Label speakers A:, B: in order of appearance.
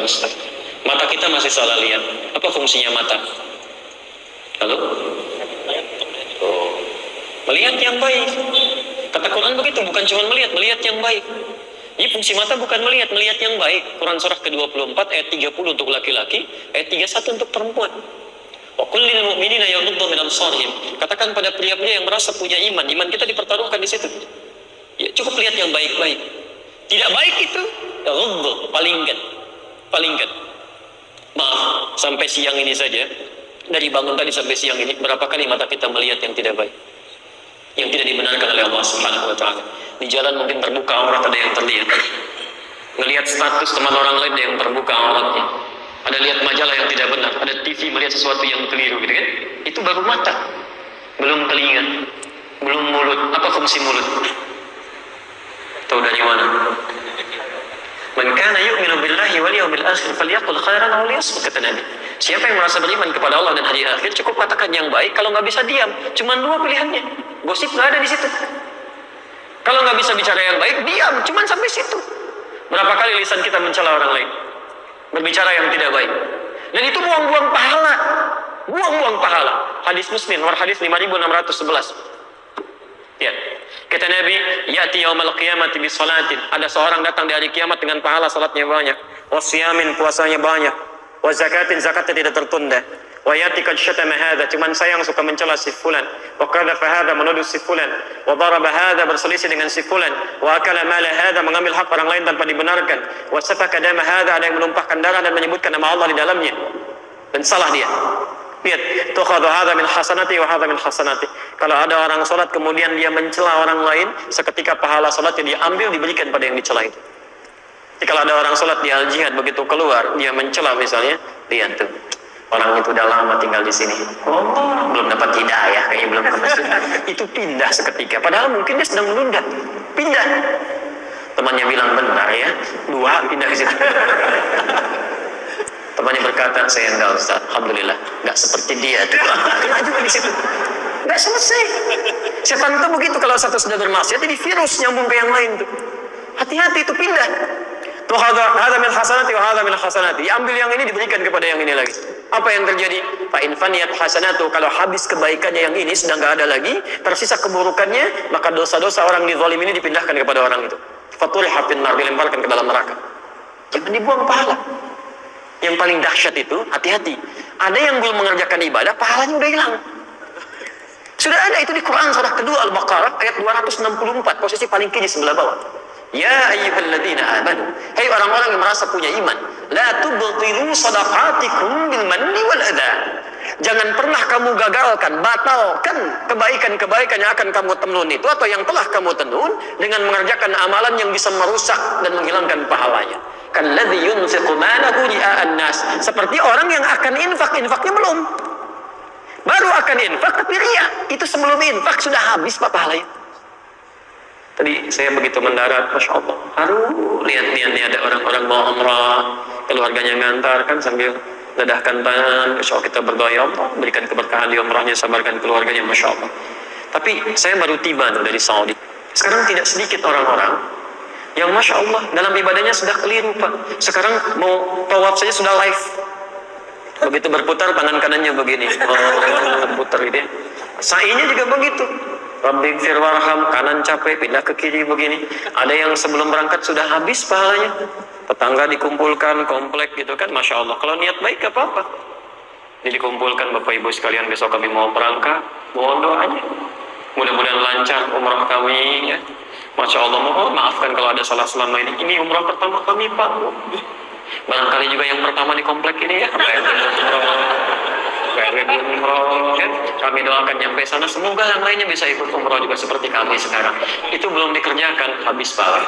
A: Ustaz. Mata kita masih salah lihat. Apa fungsinya mata? Halo? Oh. Melihat yang baik. Kata Quran begitu, bukan cuma melihat yang baik. Jadi fungsi mata bukan melihat yang baik. Quran surah ke-24 ayat 30 untuk laki-laki, ayat 31 untuk perempuan. Wa qul lil mu'minina yaghuddu min absarihim. Katakan pada pria-pria yang merasa punya iman kita dipertaruhkan di situ. Ya, cukup lihat yang baik-baik. Tidak baik itu, yaghuddu, palingkan. Maaf, sampai siang ini saja, dari bangun tadi sampai siang ini, berapa kali mata kita melihat yang tidak baik, yang tidak dibenarkan oleh Allah Subhanahu wa Ta'ala. Di jalan mungkin terbuka aurat, ada yang terlihat. Ngelihat status teman orang lain, ada yang terbuka auratnya. Ada lihat majalah yang tidak benar, ada TV melihat sesuatu yang keliru, gitu kan? Itu baru mata, belum telinga, belum mulut. Apa fungsi mulut? Tahu dari mana? Man kana yu'minu billahi wal yawmil akhir falyaqul khairan aw liyasmut, kata Nabi. Siapa yang merasa beriman kepada Allah dan hari akhir, cukup katakan yang baik. Kalau nggak bisa diam. Cuman dua pilihannya. Gosip nggak ada di situ. Kalau nggak bisa bicara yang baik, diam. Cuman sampai situ. Berapa kali lisan kita mencela orang lain, berbicara yang tidak baik, dan itu buang-buang pahala. Buang-buang pahala. Hadis Muslim, nomor hadis 5611. Ya. Kata Nabi, ya'ti yaumal qiyamati bi salatin. Ada seorang datang di hari kiamat dengan pahala salatnya banyak, wasiyamin, puasanya banyak, wa zakatin, zakatnya tidak tertunda. Wa ya'ti qad syatama hadza, cuman sayang suka mencela si fulan, wa qadhafa hadza, menuduh si fulan, wa daraba hadza, berselisih dengan si fulan, wa akala mala hadza, mengambil hak orang lain tanpa dibenarkan, wa safaka dama hadza, ada yang menumpahkan darah dan menyebutkan nama Allah di dalamnya, dan salah dia. Lihat, tukhadhu hadza min hasanati wa hadza min hasanati. Kalau ada orang salat kemudian dia mencela orang lain, seketika pahala salatnya diambil diberikan pada yang dicela itu. Jadi kalau ada orang salat di al-jihad, begitu keluar dia mencela misalnya, lihat tuh, orang itu udah lama tinggal di sini. Oh, belum dapat hidayah, kayaknya belum ke masjid. Itu pindah seketika, padahal mungkin dia sedang menunda. Pindah. Temannya bilang, benar ya, dua pindah ke situ. Temannya berkata, saya enggak Ustaz, alhamdulillah, enggak seperti dia tuh. Kena juga di situ. Enggak selesai. Setan itu begitu, kalau satu sudah bermaksiat, jadi virus nyambung ke yang lain tuh. Hati-hati, itu pindah. Tuh hadza min hasanati wa hadza min hasanati. Diambil yang ini diberikan kepada yang ini lagi. Apa yang terjadi? Fa in faniyat hasanatu, kalau habis kebaikannya yang ini sudah enggak ada lagi, tersisa keburukannya, maka dosa-dosa orang dizalim ini dipindahkan kepada orang itu. Faturiha fin nar, dilemparkan ke dalam neraka. Jangan dibuang pahala. Yang paling dahsyat itu, hati-hati. Ada yang belum mengerjakan ibadah, pahalanya udah hilang. Sudah ada itu di Quran surah kedua Al-Baqarah ayat 264, posisi paling kiri sebelah bawah. Ya ayyuhalladzina amanu, hai orang-orang yang merasa punya iman, la tubtilu shadaqatikum bil manni wal adha. Jangan pernah kamu gagalkan, batalkan kebaikan-kebaikan yang akan kamu tenun itu, atau yang telah kamu tenun, dengan mengerjakan amalan yang bisa merusak dan menghilangkan pahalanya. Kalladzi yunfiqu malahu ria'an nas, seperti orang yang akan infaknya belum, baru akan infak tapi riya. Itu sebelum infak sudah habis pahalanya. Tadi saya begitu mendarat, masya Allah, lihat nih ada orang-orang mau umrah, keluarganya ngantar kan sambil dadahkan tangan, insya Allah kita berdoa, ya Allah berikan keberkahan di umrahnya, sabarkan keluarganya, masya Allah. Tapi saya baru tiba dari Saudi. Sekarang tidak sedikit orang-orang yang masya Allah dalam ibadahnya sudah keliru Pak. Sekarang mau tawaf saja sudah live. Begitu berputar tangan kanannya begini, berputar gitu ya. Sa'inya juga begitu. Rabbighfir warham, kanan capek pindah ke kiri begini. Ada yang sebelum berangkat sudah habis pahalanya. Tetangga dikumpulkan, komplek gitu kan, masya Allah. Kalau niat baik gak apa-apa. Jadi dikumpulkan Bapak Ibu sekalian, besok kami mau berangkat, mohon doanya. Mudah-mudahan lancar umrah kami ya. Masya Allah, mohon maafkan kalau ada salah selama ini. Ini umrah pertama kami Pak. Barangkali juga yang pertama di komplek ini ya. Umroh kan? Kami doakan nyampe sana, semoga yang lainnya bisa ikut umroh juga seperti kami sekarang. Itu belum dikerjakan, habis pahala.